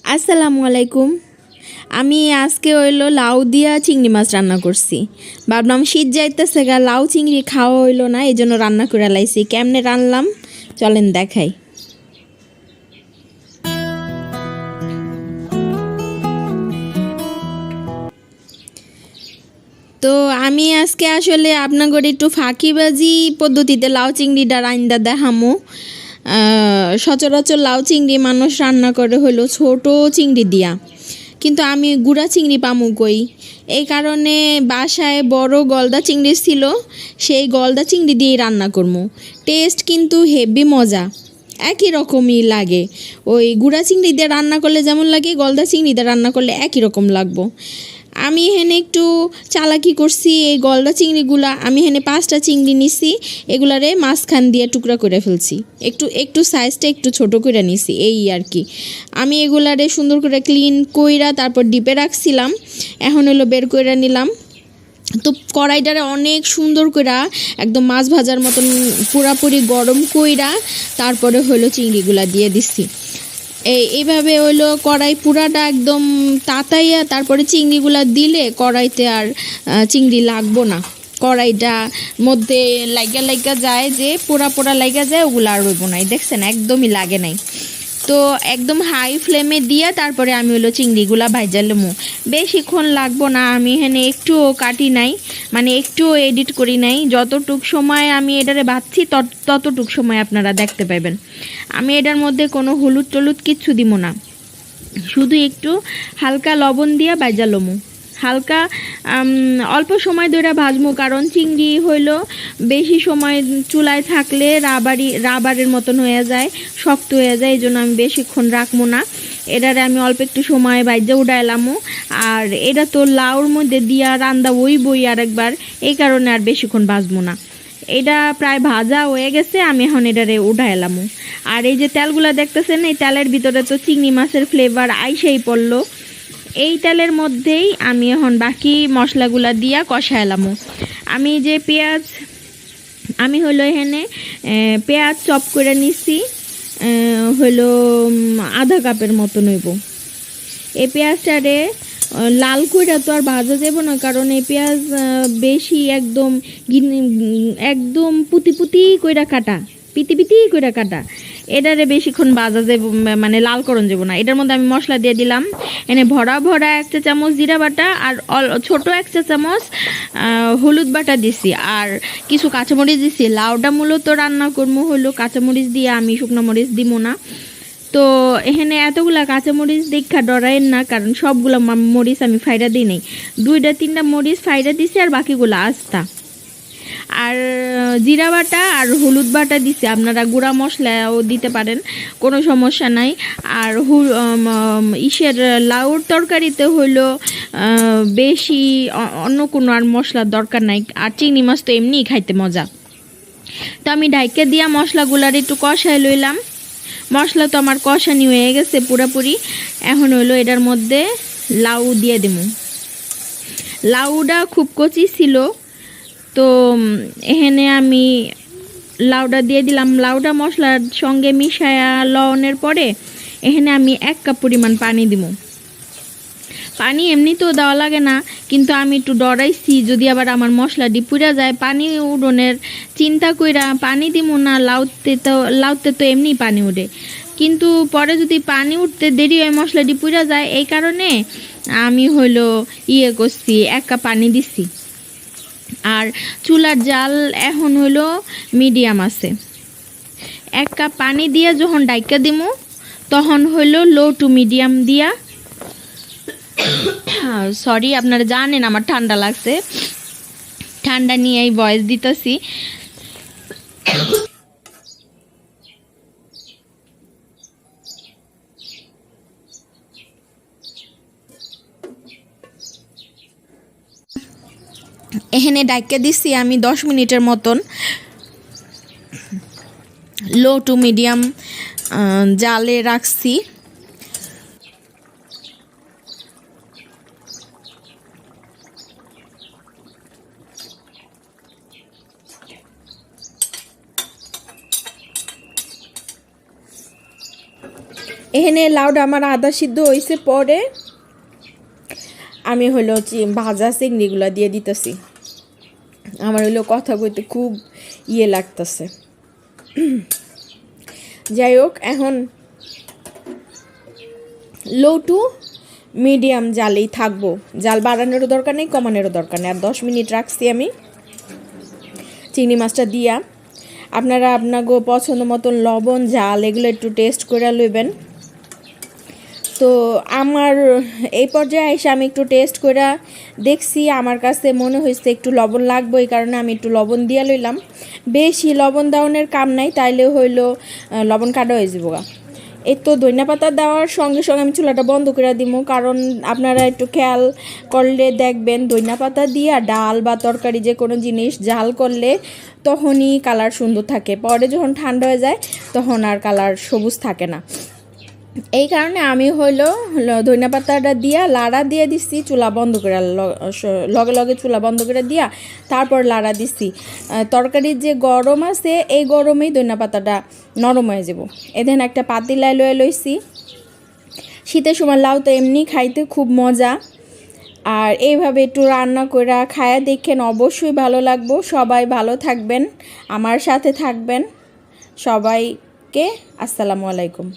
আসসালামু আলাইকুম। আমি আজকে হইলো লাউ দিয়া চিংড়ি মাছ রান্না করছি। ভাবলাম শীত যাইতেছে গা, লাউ চিংড়ি খাওয়া হইলো না, এই জন্য রান্না করে লাইছি। কেমনে রানলাম চলেন দেখাই। তো আমি আজকে আসলে আপনাদের একটু ফাঁকিবাজি পদ্ধতিতে লাউ চিংড়িটা রাইন্দা দেখামো। সচরাচর লাউ চিংড়ি মানুষ রান্না করে হলো ছোট চিংড়ি দিয়া, কিন্তু আমি গুড়া চিংড়ি পামু কই। এই কারণে বাসায় বড় গলদা চিংড়ি ছিল, সেই গলদা চিংড়ি দিয়েই রান্না করবো। টেস্ট কিন্তু হেভি মজা, একই রকমই লাগে। ওই গুড়া চিংড়ি দিয়ে রান্না করলে যেমন লাগে, গলদা চিংড়ি দিয়ে রান্না করলে একই রকম লাগবো। আমি এখানে একটু চালাকি করছি। এই গলদা চিংড়িগুলা আমি এখানে 5টা চিংড়ি নিছি, এগুলারে মাঝখান দিয়ে টুকরা করে ফেলছি, একটু একটু সাইজটা একটু ছোট করে নিছি, এই আর কি। আমি এগুলারে সুন্দর করে ক্লিন কইরা তারপর ডিপে রাখছিলাম, এখন হলো বের কইরা নিলাম। তো কড়াইটারে অনেক সুন্দর কইরা একদম মাছ ভাজার মতন পুরাপুরি গরম কইরা তারপরে হলো চিংড়িগুলা দিয়ে দিছি। এইভাবে হইলো কড়াই পুরাটা একদম তাতাইয়া তারপরে চিংড়িগুলা দিলে কড়াইতে আর চিংড়ি লাগবো না। কড়াইটা মধ্যে লাইগা লাইগা যায়, যে পোড়া পোড়া লাইগা যায়, ওগুলো আর রইব নাই। দেখছেন একদমই লাগে নাই। তো একদম হাই ফ্লেমে দিয়া তারপরে আমি হলো চিংড়িগুলা ভাইজা লমু। বেশিক্ষণ লাগবো না। আমি এখানে একটুও কাটি নাই, মানে একটুও এডিট করি নাই। যতটুক সময় আমি এটারে ভাজছি ততটুক সময় আপনারা দেখতে পাবেন। আমি এটার মধ্যে কোনো হলুদ টলুদ কিচ্ছু দিব না, শুধু একটু হালকা লবণ দিয়া ভাইজা লমু। হালকা অল্প সময় ধরে ভাজমু, কারণ চিংড়ি হইলো বেশি সময় চুলায় থাকলে রাবারের মতন হয়ে যায়, শক্ত হয়ে যায়। এই জন্য আমি বেশিক্ষণ রাখবো না। এটারে আমি অল্প একটু সময় ভাইজা উঠাইলামু। আর এটা তো লাউর মধ্যে দিয়া রান্দা ওই বই আর একবার, এই কারণে আর বেশিক্ষণ ভাজবো না। এটা প্রায় ভাজা হয়ে গেছে, আমি এখন এটারে উঠাইলামু। আর এই যে তেলগুলা দেখতেছেন, এই তেলের ভিতরে তো চিংড়ি মাছের ফ্লেভার আইসাই পড়লো। এই তেলের মধ্যেই আমি এখন বাকি মশলাগুলা দিয়া কষাইলামু। আমি যে পেঁয়াজ, আমি হলো এখানে পেঁয়াজ চপ করে নিছি, হলো আধা কাপের মতন হইব। এই পেঁয়াজটারে লাল কইরা তো আর ভাজা যাব না, কারণ এই পেঁয়াজ বেশি একদম একদম পুতি পুতি কইরা কাটা, পিতি পিতি কইরা কাটা। এটারে বেশিক্ষণ ভাজা যাব, মানে লাল করন যাব না। এটার মধ্যে আমি মশলা দিয়ে দিলাম এনে ভরা ভরা 1 চা চামচ জিরা বাটা, আর ছোট 1 চা চামচ হলুদ বাটা দিছি, আর কিছু কাঁচামরিচ দিছি। লাউটা মূলত রান্না করবো হলো কাঁচামরিচ দিয়ে, আমি শুকনো মরিচ দিব না। তো এখানে এতগুলা কাঁচামরিচ দেখা ডরায়েন না, কারণ সবগুলা মরিচ আমি ফাইরা দিই নাই। 2-3টা মরিচ ফাইরা দিছি, আর বাকিগুলো আস্তা। আর জিরা বাটা আর হলুদ বাটা দিছি, আপনারা গুঁড়া মশলাও দিতে পারেন, কোনো সমস্যা নাই। আর ইসের লাউর তরকারিতে হইলো বেশি অন্য কোনো আর মশলার দরকার নাই। আর চিংড়ি মাছ তো এমনিই খাইতে মজা। তো আমি ঢাইকা দিয়া মশলাগুলার একটু কষাই লইলাম। মশলা তো আমার কষানি হয়ে গেছে পুরাপুরি। এখন হইলো এটার মধ্যে লাউ দিয়ে দেবো। লাউটা খুব কচি ছিল, তো এখানে আমি লাউটা দিয়ে দিলাম। লাউটা মশলার সঙ্গে মিশায়া লবণের পরে এখানে আমি 1 কাপ পরিমাণ পানি দিব। পানি এমনিতেও দেওয়া লাগে না, কিন্তু আমি একটু ডরাইছি যদি আবার আমার মশলাটি পুড়া যায়। পানি উড়নের চিন্তা কইরা পানি দিব না। লাউতে তো এমনি পানি উঠে, কিন্তু পরে যদি পানি উঠতে দেরি হয় মশলাটি পুড়া যায়। এই কারণে আমি হইলো করছি, 1 কাপ পানি দিছি। আর চুলার জাল এখন হইলো মিডিয়াম আছে। 1 কাপ পানি দিয়া যখন ডাইকা দিমু, তখন হইলো লো টু মিডিয়াম দিয়া, সরি আপনারা জানেন আমার ঠান্ডা লাগছে, ঠান্ডা নিয়ে এই ভয়েস দিতেছি। এখানে ডাইকা দিছি আমি 10 মিনিটের মতন, লো টু মিডিয়াম জালে রাখছি। এখানে লাউটা আমার আদা সিদ্ধ হয়েছে, পরে আমি হলো ভাজা চিংড়িগুলো দিয়ে দিতেছি। আমার হলো কথা কইতে খুব লাগতেছে। যাই হোক, এখন লো টু মিডিয়াম জালেই থাকবো, জাল বাড়ানোরও দরকার নেই, কমানোরও দরকার নেই। আর 10 মিনিট রাখছি আমি চিংড়ি মাছটা দিয়া। আপনারা আপনাকে পছন্দ মতন লবণ জাল এগুলো একটু টেস্ট করে লইবেন। তো আমার এই পর্যায়ে এসে আমি একটু টেস্ট করে দেখছি, আমার কাছে মনে হয়েছে একটু লবণ লাগবে, এই কারণে আমি একটু লবণ দিয়ে লইলাম। বেশি লবণ দেওয়ানোর কাম নাই, তাইলে হইলো লবণ কাটা হয়ে যাবো। এই তো ধনিয়া পাতা দেওয়ার সঙ্গে সঙ্গে আমি চুলাটা বন্ধ করে দিব, কারণ আপনারা একটু খেয়াল করলে দেখবেন ধনিয়া পাতা দিয়ে ডাল বা তরকারি যে কোনো জিনিস জাল করলে তখনই কালার সুন্দর থাকে, পরে যখন ঠান্ডা হয়ে যায় তখন আর কালার সবুজ থাকে না। এই কারণে আমি হইলো ধনিয়া পাতাটা দিয়া লাড়া দিয়ে দিচ্ছি, চুলা বন্ধ করে লগে লগে চুলা বন্ধ করে দিয়া তারপর লাড়া দিচ্ছি। তরকারির যে গরম আছে এই গরমেই ধনিয়া পাতাটা নরম হয়ে যাব। এদিন একটা পাতিলায় লয়ে লইছি। শীতের সময় লাউ তো এমনি খাইতে খুব মজা, আর এইভাবে একটু রান্না করে খায়া দেখেন, অবশ্যই ভালো লাগবো। সবাই ভালো থাকবেন, আমার সাথে থাকবেন। সবাইকে আসসালামু আলাইকুম।